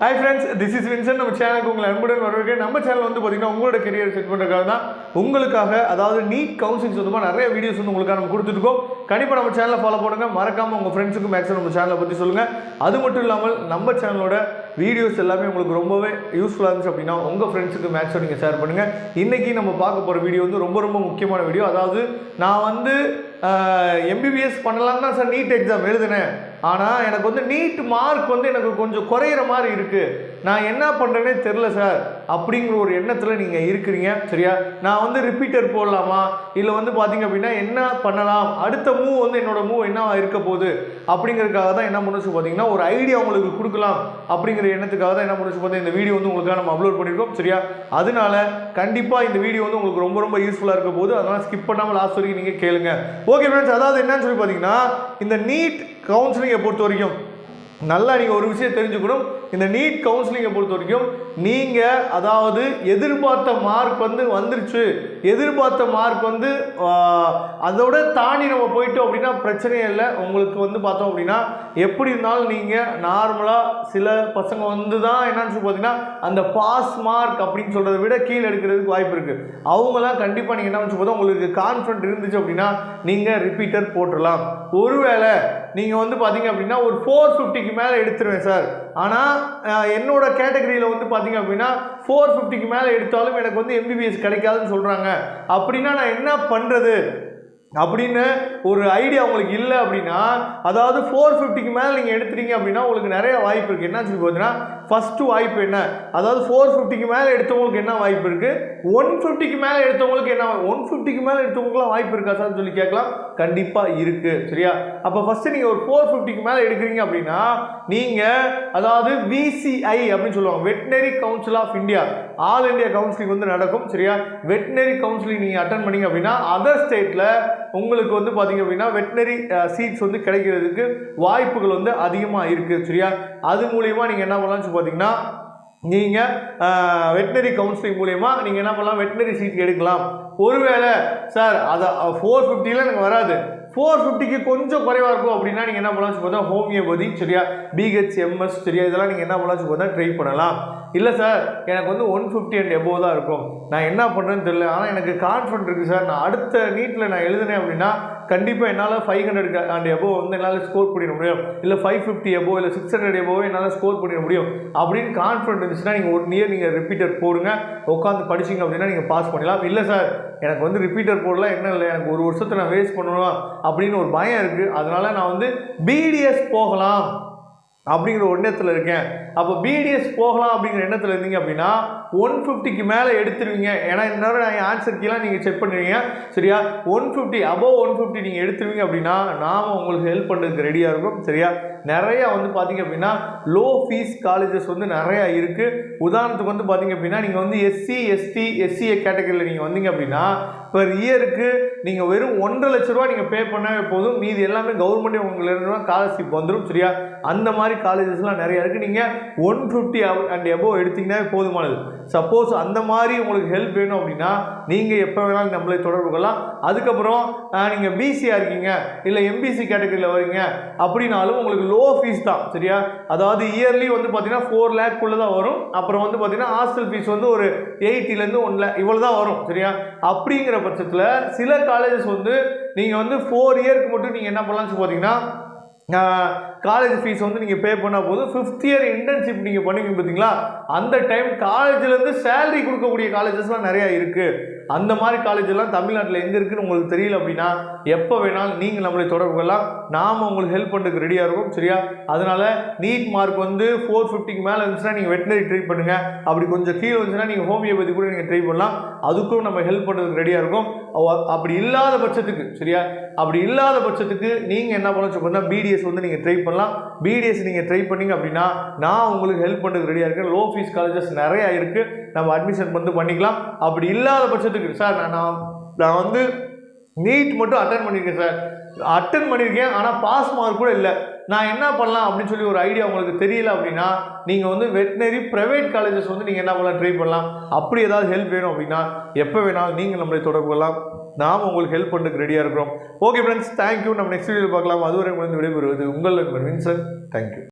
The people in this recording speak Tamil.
Hi friends, this is Vincent. நம்ம சேனலுக்கு உங்களை அன்புடன் வரவேற்கிறேன். நம்ம சேனல் வந்து பார்த்தீங்கன்னா உங்களோட கெரியர் செட் பண்ணுறதுக்காக தான் உங்களுக்காக அதாவது நீட் கவுன்சிலிங் சொந்தமாக நிறைய வீடியோஸ் வந்து உங்களுக்காக நம்ம கொடுத்துருக்கோம். கண்டிப்பாக நம்ம சேனலை ஃபாலோ பண்ணுங்கள். மறக்காமல் உங்கள் ஃப்ரெண்ட்ஸுக்கு மேக்ஸிமம் நம்ம சேனலை பற்றி சொல்லுங்கள். அது மட்டும் இல்லாமல் நம்ம சேனலோட வீடியோஸ் எல்லாமே உங்களுக்கு ரொம்பவே யூஸ்ஃபுல்லாக இருந்துச்சு அப்படின்னா உங்கள் ஃப்ரெண்ட்ஸுக்கு மேக்ஸிமம் நீங்கள் ஷேர் பண்ணுங்கள். இன்றைக்கி நம்ம பார்க்க போகிற வீடியோ வந்து ரொம்ப முக்கியமான வீடியோ. அதாவது நான் வந்து எம்பிபிஎஸ் பண்ணலாம் தான் சார் நீட் எக்ஸாம் எழுதுனேன். ஆனால் எனக்கு வந்து நீட் மார்க் வந்து எனக்கு கொஞ்சம் குறையிற மாதிரி இருக்குது. நான் என்ன பண்ணுறேன்னே தெரில சார் அப்படிங்கிற ஒரு எண்ணத்தில் நீங்கள் இருக்கிறீங்க. சரியா, நான் வந்து ரிப்பீட்டர் போடலாமா இல்லை வந்து பார்த்தீங்க அப்படின்னா என்ன பண்ணலாம், அடுத்த மூவ் வந்து என்னோட மூவ் என்ன இருக்க போகுது அப்படிங்கிறதுக்காக தான் என்ன பண்ணுச்சு பார்த்தீங்கன்னா ஒரு ஐடியா உங்களுக்கு கொடுக்கலாம் அப்படிங்கிற எண்ணத்துக்காக தான் என்ன பண்ணுச்சு பார்த்தீங்கன்னா இந்த வீடியோ வந்து உங்களுக்காக நம்ம அப்லோட் பண்ணியிருக்கோம். சரியா, அதனால கண்டிப்பாக இந்த வீடியோ வந்து உங்களுக்கு ரொம்ப யூஸ்ஃபுல்லாக இருக்க போகுது. அதனால் ஸ்கிப் பண்ணாமல் லாஸ்ட் வரைக்கும் நீங்கள் கேளுங்க. ஓகே ஃப்ரெண்ட்ஸ், அதாவது என்னன்னு சொல்லி பார்த்தீங்கன்னா இந்த நீட் கவுன்சிலிங்கை பொறுத்த வரைக்கும் நல்லா நீங்கள் ஒரு விஷயம் தெரிஞ்சுக்கணும். இந்த நீட் கவுன்சிலிங்கை பொறுத்த வரைக்கும் நீங்கள் அதாவது எதிர்பார்த்த மார்க் வந்து வந்துருச்சு, எதிர்பார்த்த மார்க் வந்து அதோட தாண்டி நம்ம போயிட்டோம் அப்படின்னா பிரச்சனையே இல்லை. உங்களுக்கு வந்து பார்த்தோம் அப்படின்னா எப்படி இருந்தாலும் நீங்கள் நார்மலாக சில பசங்க வந்து தான் என்னன்னு சொல்லி பார்த்தீங்கன்னா அந்த பாஸ் மார்க் அப்படின்னு சொல்கிறத விட கீழே எடுக்கிறதுக்கு வாய்ப்பு இருக்குது. அவங்களாம் கண்டிப்பாக நீங்கள் என்ன பண்ணி பார்த்தா உங்களுக்கு கான்ஃபிடென்ட் இருந்துச்சு அப்படின்னா நீங்கள் ரிப்பீட்டர் போட்டுடலாம். ஒருவேளை நீங்கள் வந்து பார்த்தீங்க அப்படின்னா ஒரு 450க்கு மேலே எடுத்துருவேன் சார், ஆனால் என்னோட கேட்டகரியில் வந்து பார்த்தீங்க அப்படின்னா 450க்கு மேலே எடுத்தாலும் எனக்கு வந்து எம்பிபிஎஸ் கிடைக்காதுன்னு சொல்கிறாங்க. அப்படின்னா நான் என்ன பண்ணுறது அப்படின்னு ஒரு ஐடியா உங்களுக்கு இல்லை அப்படின்னா, அதாவது 450க்கு மேலே நீங்கள் எடுத்துட்டீங்க அப்படின்னா உங்களுக்கு நிறைய வாய்ப்பு இருக்குது. என்ன சொல்லி பார்த்தீங்கன்னா ஃபஸ்ட்டு வாய்ப்பு என்ன, அதாவது 450க்கு மேலே எடுத்தவங்களுக்கு என்ன வாய்ப்பு இருக்குது, 150க்கு மேலே எடுத்தவங்களுக்கு என்ன, 150க்கு மேலே எடுத்தவங்களுக்குலாம் வாய்ப்பு இருக்கா சார் சொல்லி கேட்கலாம். கண்டிப்பாக இருக்குது. சரியா, அப்போ ஃபஸ்ட்டு நீங்கள் ஒரு 450க்கு மேலே எடுக்கிறீங்க அப்படின்னா நீங்கள் அதாவது VCI அப்படின்னு சொல்லுவாங்க, veterinary council of India, all India counselling வந்து நடக்கும். சரியா, வெட்டினரி கவுன்சிலிங் நீங்கள் அட்டன் பண்ணீங்க அப்படின்னா அதர் ஸ்டேட்டில் உங்களுக்கு வந்து பார்த்தீங்க அப்படின்னா வெட்டினரி சீட்ஸ் வந்து கிடைக்கிறதுக்கு வாய்ப்புகள் வந்து அதிகமாக இருக்குது. சரியா, அது மூலயமா நீங்கள் என்ன பண்ணலாம்னு பார்த்தீங்கன்னா நீங்கள் வெட்டினரி கவுன்சிலிங் மூலயமா நீங்கள் என்ன பண்ணலாம், வெட்டினரி சீட் எடுக்கலாம். ஒருவேளை சார் அதை 450ல் எனக்கு வராது, 450க்கு கொஞ்சம் குறைவாக இருக்கும் அப்படின்னா நீங்கள் என்ன பண்ணலாம்னு பார்த்தா ஹோமியோபதி, சரியா, BHMS, சரியா, இதெல்லாம் நீங்கள் என்ன பண்ணலாம்னு பார்த்தா ட்ரை பண்ணலாம். இல்லை சார் எனக்கு வந்து 150 அண்ட் எபோவ் தான் இருக்கும், நான் என்ன பண்ணுறேன்னு தெரியல, ஆனால் எனக்கு கான்ஃபிடென்ட் இருக்குது சார், நான் அடுத்த நீட்டில் நான் எழுதுனேன் அப்படின்னா கண்டிப்பாக என்னால் 500 அண்ட் எபோவ் வந்து என்னால் ஸ்கோர் பண்ணிட முடியும், இல்லை 550 எபோவ் இல்லை 600 எபோவ் என்னால் ஸ்கோர் பண்ணிட முடியும் அப்படின்னு கான்ஃபிடென்ட் இருந்துச்சுன்னா நீங்கள் 1 இயர் நீங்கள் ரிப்பீட்டர் போடுங்க, உட்காந்து படிச்சிங்க அப்படின்னா நீங்கள் பாஸ் பண்ணலாம். இல்லை சார் எனக்கு வந்து ரிப்பீட்டர் போடலாம் என்ன இல்லை, எனக்கு ஒரு வருஷத்தை நான் வேஸ்ட் பண்ணணும் அப்படின்னு ஒரு பயம் இருக்குது, அதனால் நான் வந்து BDS போகலாம் அப்படிங்கிற ஒரு எண்ணத்தில் இருக்கேன். அப்போ BDS போகலாம் அப்படிங்கிற எண்ணத்தில் இருந்தீங்க அப்படின்னா 150க்கு மேலே எடுத்துருவீங்க. ஏன்னா இன்னொரு நான் ஆன்சர் கீழே நீங்கள் செக் பண்ணுவீங்க. சரியா, 150 அபோவ் 150 நீங்கள் எடுத்துருவீங்க அப்படின்னா நாம் உங்களுக்கு ஹெல்ப் பண்ணுறதுக்கு ரெடியாக இருக்கும். சரியா, நிறையா வந்து பார்த்தீங்க அப்படின்னா லோ ஃபீஸ் காலேஜஸ் வந்து நிறையா இருக்குது. உதாரணத்துக்கு வந்து பார்த்தீங்க அப்படின்னா நீங்கள் வந்து SC ST SCA கேட்டகரியில் நீங்கள் வந்தீங்க அப்படின்னா பெர் இயருக்கு நீங்கள் வெறும் 1.5 லட்ச ரூபா நீங்கள் பே பண்ணவே போதும், மீது எல்லாமே கவர்மெண்ட்டே உங்களுக்கு ஸ்காலர்ஷிப் வந்துடும். சரியா, அந்த மாதிரி காலேஜஸ்லாம் நிறையா இருக்குது. நீங்கள் 150 அண்ட் எபோவ் எடுத்திங்கன்னா போதுமானது. சப்போஸ் அந்த மாதிரி உங்களுக்கு ஹெல்ப் வேணும் அப்படின்னா நீங்கள் எப்போ வேணாலும் நம்மளை தொடர்பு கொள்ளலாம். அதுக்கப்புறம் நீங்கள் BCயாக இருக்கீங்க இல்லை MBC கேட்டகரியில் வரீங்க அப்படின்னாலும் உங்களுக்கு லோ ஃபீஸ் தான். சரியா, அதாவது இயர்லி வந்து பார்த்தீங்கன்னா 4 லேக்குள்ளே தான் வரும். அப்புறம் வந்து பார்த்தீங்கன்னா ஹாஸ்டல் ஃபீஸ் வந்து ஒரு 80லேருந்து 1 லேக் இவ்வளோ தான் வரும். சரியா, அப்படிங்கிற பட்சத்தில் சில காலேஜஸ் வந்து நீங்கள் வந்து 4 இயருக்கு மட்டும் நீங்கள் என்ன பண்ணலாம்னு பார்த்தீங்கன்னா காலேஜ் ஃபீஸ் வந்து நீங்கள் பே பண்ணால் போதும். 5th இயர் இன்டர்ன்ஷிப் நீங்கள் பண்ணுவீங்க பார்த்தீங்களா, அந்த டைம் காலேஜ்லேருந்து சேலரி கொடுக்கக்கூடிய காலேஜஸ்லாம் நிறையா இருக்குது. அந்த மாதிரி காலேஜெல்லாம் தமிழ்நாட்டில் எங்கே இருக்குதுன்னு உங்களுக்கு தெரியல அப்படின்னா எப்போ வேணாலும் நீங்கள் நம்மளை தொடர்பு கொள்ளலாம், நாம் உங்களுக்கு ஹெல்ப் பண்ணுறதுக்கு ரெடியாக இருக்கும். சரியா, அதனால் நீட் மார்க் வந்து 450க்கு மேலே இருந்துச்சுன்னா நீங்கள் வெட்டினரி ட்ரை பண்ணுங்கள், அப்படி கொஞ்சம் கீழே வந்துச்சுன்னா நீங்கள் ஹோமியோபதி கூட நீங்கள் ட்ரை பண்ணலாம், அதுக்கும் நம்ம ஹெல்ப் பண்ணுறதுக்கு ரெடியாக இருக்கும். அப்படி இல்லாத பட்சத்துக்கு சரியா, அப்படி இல்லாத பட்சத்துக்கு நீங்கள் என்ன பண்ண சொன்னா BDS வந்து நீங்கள் ட்ரை பண்ணலாம். BDS நீங்கள் ட்ரை பண்ணிங்க அப்படின்னா நான் உங்களுக்கு ஹெல்ப் பண்ணுறதுக்கு ரெடியாக இருக்கேன். லோ ஃபீஸ் காலேஜஸ் நிறையா இருக்குது, நம்ம அட்மிஷன் வந்து பண்ணிக்கலாம். அப்படி இல்லாத பட்சத்துக்கு சார் நான் வந்து நீட் மட்டும் அட்டன் பண்ணியிருக்கேன் சார், அட்டன் பண்ணியிருக்கேன் ஆனால் பாஸ் மார்க் கூட இல்லை, நான் என்ன பண்ணலாம் அப்படின்னு சொல்லி ஒரு ஐடியா உங்களுக்கு தெரியல அப்படின்னா நீங்கள் வந்து வெட்டினரி ப்ரைவேட் காலேஜஸ் வந்து நீங்கள் என்ன பண்ணலாம் ட்ரை பண்ணலாம். அப்படி ஏதாவது ஹெல்ப் வேணும் அப்படின்னா எப்போ வேணாலும் நீங்கள் நம்மளை தொடர்பு கொள்ளலாம், நாம் உங்களுக்கு ஹெல்ப் பண்ணுறதுக்கு ரெடியாக இருக்கிறோம். Okay friends, thank you. நம்ம நெக்ஸ்ட் வீடியோ பார்க்கலாம். அதுவரை உங்களுக்கு விடைபெறுவது உங்கள் நண்பன் வின்சென்ட். தேங்க்யூ.